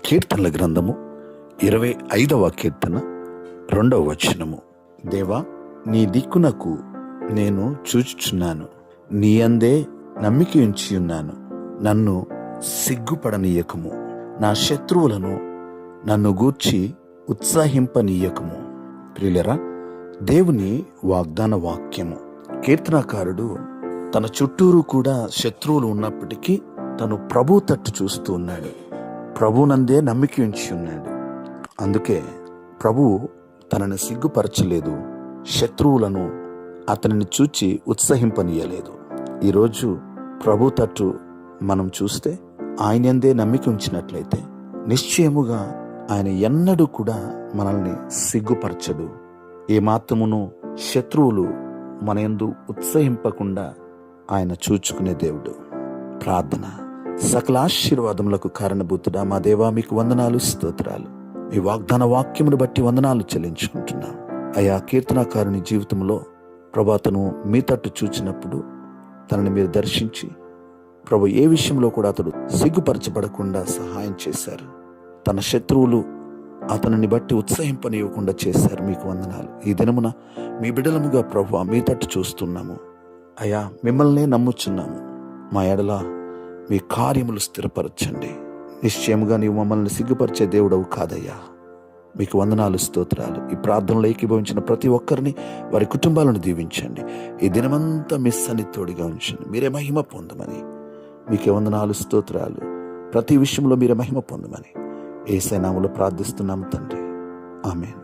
కీర్తనల గ్రంథము 25వ కీర్తన 2వ వచనము. దేవా, నీ దిక్కునకు నేను చూచుచున్నాను, నీ అందే నమ్మిక ఉంచి ఉన్నాను. నన్ను సిగ్గుపడనీయకము, నా శత్రువులను నన్ను గూర్చి ఉత్సాహింపనీయకము. ప్రియులరా, దేవుని వాగ్దాన వాక్యము. కీర్తనాకారుడు తన చుట్టూరు కూడా శత్రువులు ఉన్నప్పటికీ తను ప్రభు తట్టు చూస్తూ ఉన్నాడు. ప్రభునందే నమ్మిక ఉంచి ఉన్నాడు. అందుకే ప్రభువు తనని సిగ్గుపరచలేదు, శత్రువులను అతనిని చూచి ఉత్సహింపనీయలేదు. ఈరోజు ప్రభు తట్టు మనం చూస్తే, ఆయనందే నమ్మిక ఉంచినట్లయితే నిశ్చయముగా ఆయన ఎన్నడూ కూడా మనల్ని సిగ్గుపరచడు. ఏ మాత్రమును శత్రువులు మన యందు ఉత్సహింపకుండా ఆయన చూచుకునే దేవుడు. ప్రార్థన. సకల ఆశీర్వాదములకు కారణభూతుడా మా దేవా, మీకు వందనాలు, స్తోత్రాలు. మీ వాగ్దాన వాక్యమును బట్టి వందనాలు చెల్లించుకుంటున్నాం. అయా, కీర్తనాకారుని జీవితంలో ప్రభు అతను మీ తట్టు చూచినప్పుడు తనని మీరు దర్శించి ప్రభు ఏ విషయంలో కూడా అతడు సిగ్గుపరచబడకుండా సహాయం చేశారు. తన శత్రువులు అతనిని బట్టి ఉత్సహింపనివ్వకుండా చేశారు. మీకు వందనాలు. ఈ దినమున మీ బిడ్డలముగా ప్రభు మీ తట్టు చూస్తున్నాము. అయా, మిమ్మల్నే నమ్ముచున్నాము. మా ఎడల మీ కార్యములు స్థిరపరచండి. నిశ్చయముగా నీవు మమ్మల్ని సిగ్గుపరిచే దేవుడవు కాదయ్యా. మీకు వందనాలు, స్తోత్రాలు. ఈ ప్రార్థనలో ఏకీభవించిన ప్రతి ఒక్కరిని, వారి కుటుంబాలను దీవించండి. ఈ దినమంతా మీ సన్నిధితోడిగా ఉంచండి. మీరే మహిమ పొందమని, మీకే వందనాలు, స్తోత్రాలు. ప్రతి విషయంలో మీరే మహిమ పొందమని యేసు నామములో ప్రార్థిస్తున్నాము తండ్రి. ఆమేన్.